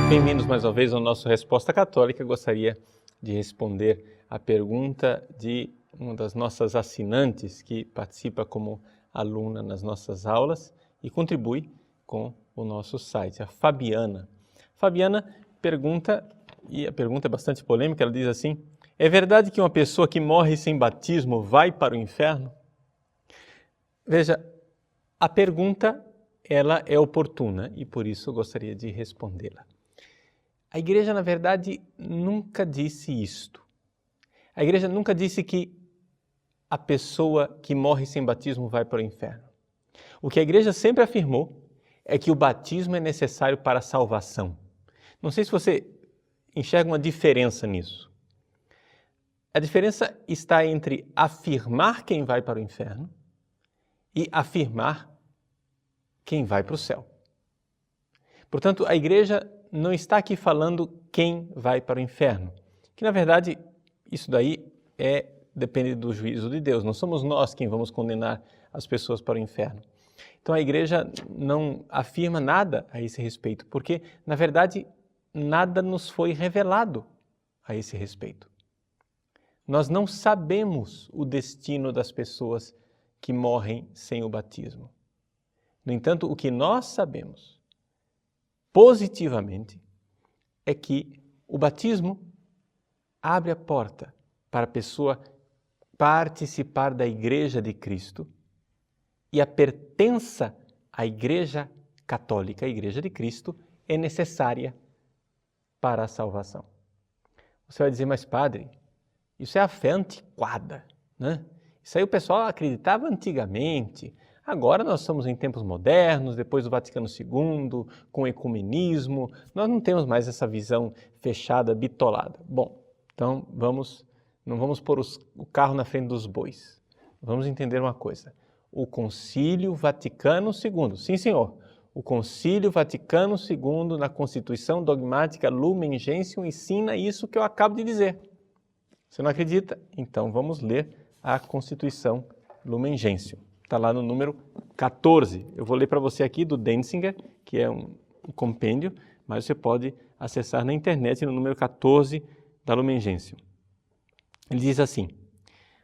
Bem-vindos mais uma vez ao nosso Resposta Católica. Eu gostaria de responder a pergunta de uma das nossas assinantes que participa como aluna nas nossas aulas e contribui com o nosso site, a Fabiana. Fabiana pergunta, e a pergunta é bastante polêmica, ela diz assim: é verdade que uma pessoa que morre sem batismo vai para o inferno? Veja, a pergunta ela é oportuna e por isso eu gostaria de respondê-la. A igreja, na verdade, nunca disse isto. A igreja nunca disse que a pessoa que morre sem batismo vai para o inferno. O que a igreja sempre afirmou é que o batismo é necessário para a salvação. Não sei se você enxerga uma diferença nisso. A diferença está entre afirmar quem vai para o inferno e afirmar quem vai para o céu. Portanto, a igreja não está aqui falando quem vai para o inferno, que na verdade isso daí depende do juízo de Deus. Não somos nós quem vamos condenar as pessoas para o inferno. Então a igreja não afirma nada a esse respeito, porque na verdade nada nos foi revelado a esse respeito. Nós não sabemos o destino das pessoas que morrem sem o batismo. No entanto, o que nós sabemos positivamente é que o batismo abre a porta para a pessoa participar da Igreja de Cristo e a pertença à Igreja Católica, a Igreja de Cristo, é necessária para a salvação. Você vai dizer, mas padre, isso é a fé antiquada, né? Isso aí o pessoal acreditava antigamente. Agora nós estamos em tempos modernos, depois do Vaticano II, com o ecumenismo, nós não temos mais essa visão fechada, bitolada. Bom, então não vamos pôr o carro na frente dos bois. Vamos entender uma coisa. O Concílio Vaticano II, sim senhor, o Concílio Vaticano II, na Constituição Dogmática Lumen Gentium, ensina isso que eu acabo de dizer. Você não acredita? Então vamos ler a Constituição Lumen Gentium. Está lá no número 14. Eu vou ler para você aqui do Denzinger, que é um compêndio, mas você pode acessar na internet no número 14 da Lumen Gentium. Ele diz assim: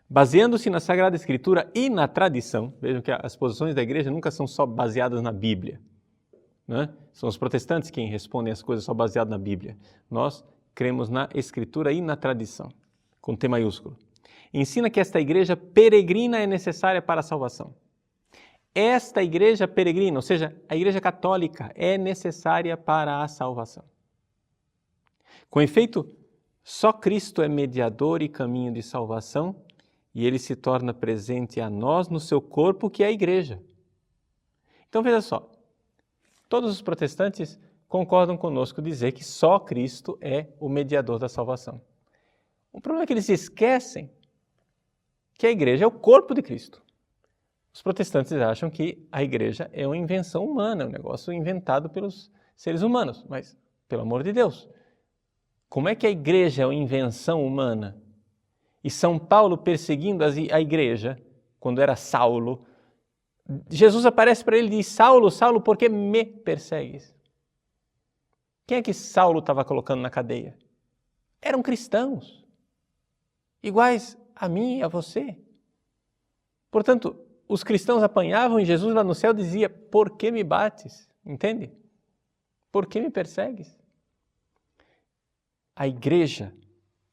baseando-se na Sagrada Escritura e na tradição, vejam que as posições da igreja nunca são só baseadas na Bíblia, né? São os protestantes quem respondem as coisas só baseadas na Bíblia. Nós cremos na Escritura e na tradição, com T maiúsculo. Ensina que esta igreja peregrina é necessária para a salvação. Esta igreja peregrina, ou seja, a igreja católica, é necessária para a salvação. Com efeito, só Cristo é mediador e caminho de salvação e ele se torna presente a nós no seu corpo, que é a igreja. Então veja só, todos os protestantes concordam conosco dizer que só Cristo é o mediador da salvação. O problema é que eles esquecem que a igreja é o corpo de Cristo. Os protestantes acham que a igreja é uma invenção humana, um negócio inventado pelos seres humanos. Mas, pelo amor de Deus, como é que a igreja é uma invenção humana? E São Paulo perseguindo a igreja, quando era Saulo, Jesus aparece para ele e diz: Saulo, Saulo, por que me persegues? Quem é que Saulo estava colocando na cadeia? Eram cristãos, iguais a mim e a você. Portanto, os cristãos apanhavam e Jesus lá no céu dizia: por que me bates? Entende? Por que me persegues? A igreja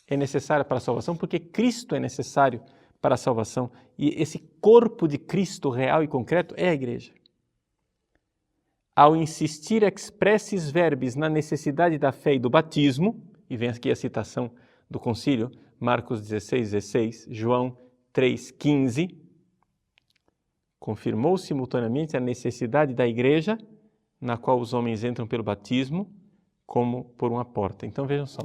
é necessária para a salvação porque Cristo é necessário para a salvação e esse corpo de Cristo real e concreto é a igreja. Ao insistir expressis verbis na necessidade da fé e do batismo, e vem aqui a citação do concílio, Marcos 16, João 3,15, confirmou simultaneamente a necessidade da igreja, na qual os homens entram pelo batismo, como por uma porta. Então vejam só,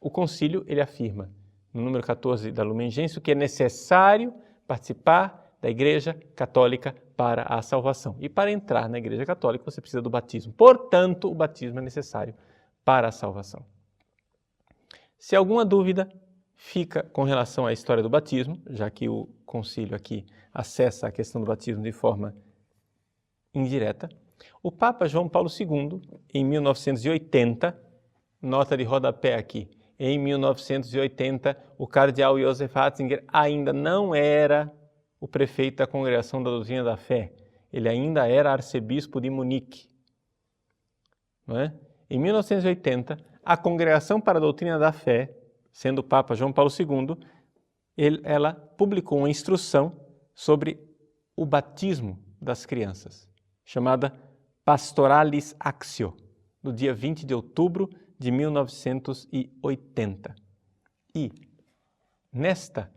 o concílio ele afirma, no número 14 da Lumen Gentium, que é necessário participar da igreja católica para a salvação. E para entrar na igreja católica você precisa do batismo. Portanto, o batismo é necessário para a salvação. Se alguma dúvida fica com relação à história do batismo, já que o concílio aqui acessa a questão do batismo de forma indireta, O Papa João Paulo II, em 1980, nota de rodapé aqui, em 1980, o cardeal Josef Ratzinger ainda não era o prefeito da Congregação da Doutrina da Fé. Ele ainda era arcebispo de Munique. Não é? Em 1980, a Congregação para a Doutrina da Fé, sendo o Papa João Paulo II, ela publicou uma instrução sobre o batismo das crianças, chamada Pastoralis Actio, no dia 20 de outubro de 1980. E nesta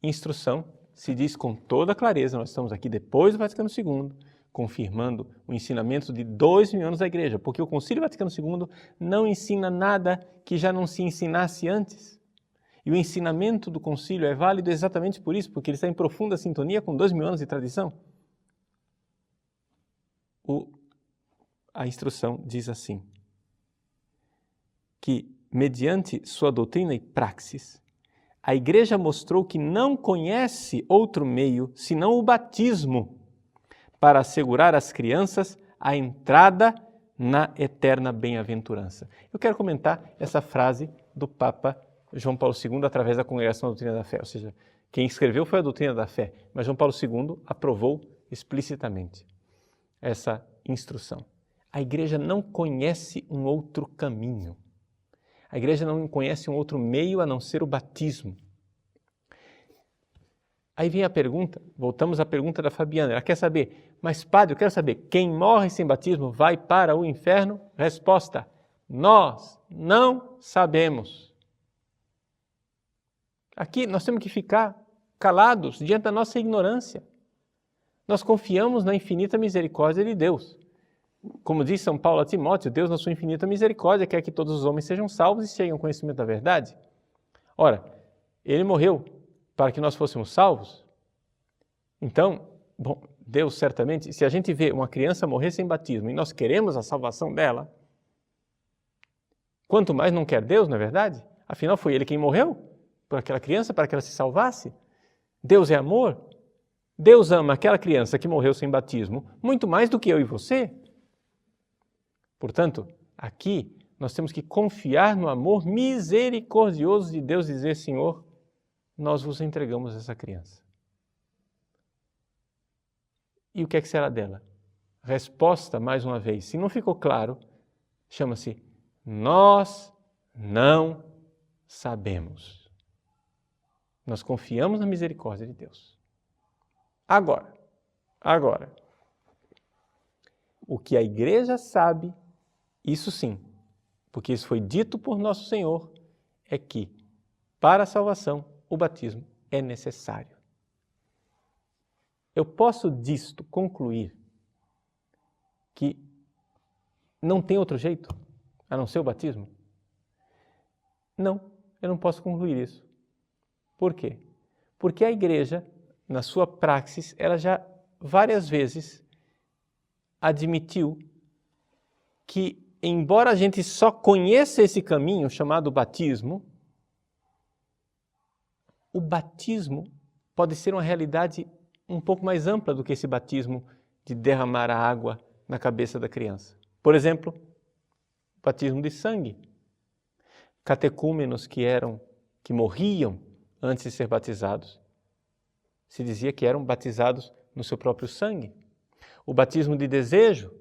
instrução se diz com toda clareza, nós estamos aqui depois do Vaticano II, confirmando o ensinamento de 2000 anos da Igreja, porque o Concílio Vaticano II não ensina nada que já não se ensinasse antes. E o ensinamento do concílio é válido exatamente por isso, porque ele está em profunda sintonia com 2000 anos de tradição. A instrução diz assim, que mediante sua doutrina e praxis, a Igreja mostrou que não conhece outro meio senão o batismo para assegurar às crianças a entrada na eterna bem-aventurança. Eu quero comentar essa frase do Papa João Paulo II através da Congregação da Doutrina da Fé, ou seja, quem escreveu foi a Doutrina da Fé, mas João Paulo II aprovou explicitamente essa instrução. A Igreja não conhece um outro caminho. A Igreja não conhece um outro meio a não ser o batismo. Aí vem a pergunta, voltamos à pergunta da Fabiana, ela quer saber, mas padre, eu quero saber, quem morre sem batismo vai para o inferno? Resposta, nós não sabemos. Aqui nós temos que ficar calados diante da nossa ignorância. Nós confiamos na infinita misericórdia de Deus. Como diz São Paulo a Timóteo, Deus na sua infinita misericórdia quer que todos os homens sejam salvos e cheguem ao conhecimento da verdade. Ora, Ele morreu para que nós fôssemos salvos. Então, bom, Deus certamente, se a gente vê uma criança morrer sem batismo e nós queremos a salvação dela, quanto mais não quer Deus, não é verdade? Afinal, foi Ele quem morreu por aquela criança para que ela se salvasse. Deus é amor. Deus ama aquela criança que morreu sem batismo muito mais do que eu e você. Portanto, aqui nós temos que confiar no amor misericordioso de Deus e dizer, Senhor, nós vos entregamos essa criança. E o que é que será dela? Resposta, mais uma vez, se não ficou claro, chama-se nós não sabemos. Nós confiamos na misericórdia de Deus. Agora, o que a Igreja sabe, isso sim, porque isso foi dito por Nosso Senhor, é que para a salvação o batismo é necessário. Eu posso disto concluir que não tem outro jeito a não ser o batismo? Não, eu não posso concluir isso. Por quê? Porque a Igreja, na sua praxis, ela já várias vezes admitiu que, embora a gente só conheça esse caminho chamado batismo, o batismo pode ser uma realidade um pouco mais ampla do que esse batismo de derramar a água na cabeça da criança. Por exemplo, o batismo de sangue. Catecúmenos que morriam antes de ser batizados, se dizia que eram batizados no seu próprio sangue. O batismo de desejo,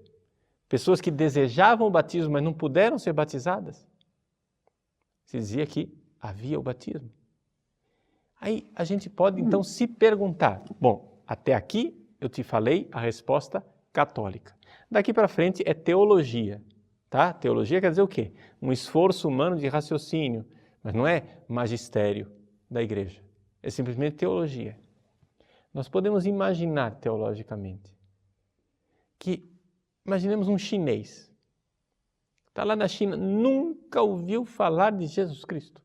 pessoas que desejavam o batismo, mas não puderam ser batizadas, se dizia que havia o batismo. Aí a gente pode então se perguntar, bom, até aqui eu te falei a resposta católica. Daqui para frente é teologia, tá? Teologia quer dizer o quê? Um esforço humano de raciocínio, mas não é magistério da Igreja, é simplesmente teologia. Nós podemos imaginar teologicamente que, imaginemos um chinês, está lá na China, nunca ouviu falar de Jesus Cristo,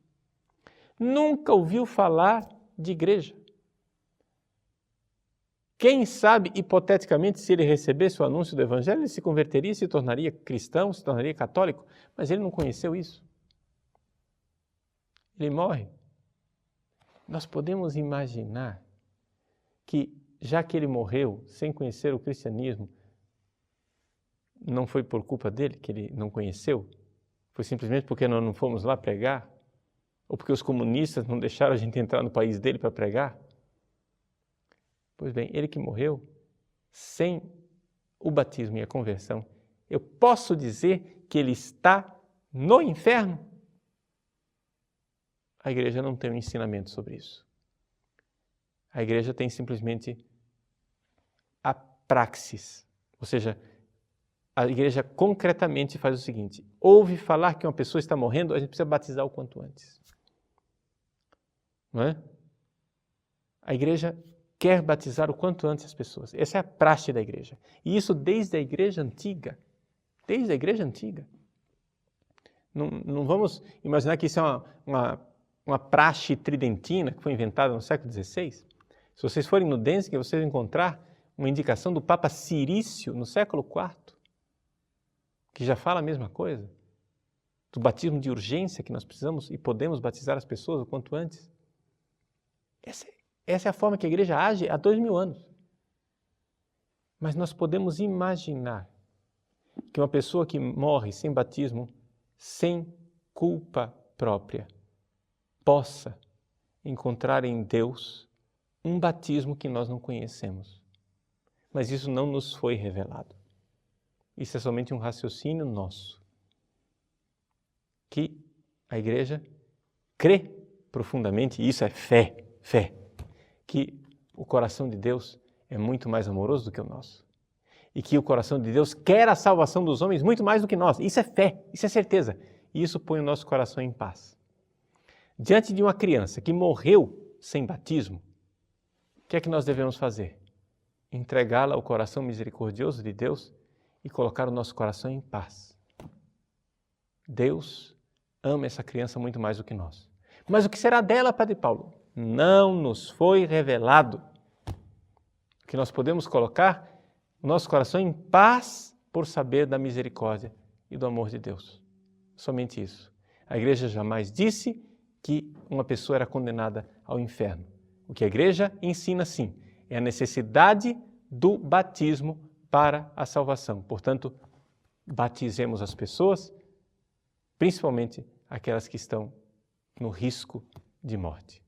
nunca ouviu falar de igreja. Quem sabe, hipoteticamente, se ele recebesse o anúncio do Evangelho, ele se converteria, se tornaria cristão, se tornaria católico, mas ele não conheceu isso. Ele morre. Nós podemos imaginar que, já que ele morreu sem conhecer o cristianismo, não foi por culpa dele que ele não conheceu? Foi simplesmente porque nós não fomos lá pregar? Ou porque os comunistas não deixaram a gente entrar no país dele para pregar? Pois bem, ele que morreu sem o batismo e a conversão, eu posso dizer que ele está no inferno? A igreja não tem um ensinamento sobre isso. A igreja tem simplesmente a praxis, ou seja, a igreja concretamente faz o seguinte: ouve falar que uma pessoa está morrendo, a gente precisa batizar o quanto antes. Não é? A igreja quer batizar o quanto antes as pessoas. Essa é a praxe da igreja. E isso desde a igreja antiga. Desde a igreja antiga. Não vamos imaginar que isso é uma praxe tridentina que foi inventada no século XVI. Se vocês forem no Denzinger, vocês vão encontrar uma indicação do Papa Cirício no século IV, que já fala a mesma coisa, do batismo de urgência, que nós precisamos e podemos batizar as pessoas o quanto antes. Essa é a forma que a igreja age há 2000 anos. Mas nós podemos imaginar que uma pessoa que morre sem batismo, sem culpa própria, possa encontrar em Deus um batismo que nós não conhecemos. Mas isso não nos foi revelado. Isso é somente um raciocínio nosso, que a igreja crê profundamente, e isso é fé, que o coração de Deus é muito mais amoroso do que o nosso. E que o coração de Deus quer a salvação dos homens muito mais do que nós. Isso é fé, isso é certeza. E isso põe o nosso coração em paz. Diante de uma criança que morreu sem batismo, o que é que nós devemos fazer? Entregá-la ao coração misericordioso de Deus e colocar o nosso coração em paz. Deus ama essa criança muito mais do que nós. Mas o que será dela, Padre Paulo? Não nos foi revelado. Que nós podemos colocar o nosso coração em paz por saber da misericórdia e do amor de Deus. Somente isso. A igreja jamais disse que uma pessoa era condenada ao inferno. O que a igreja ensina, sim, é a necessidade do batismo para a salvação. Portanto, batizemos as pessoas, principalmente aquelas que estão no risco de morte.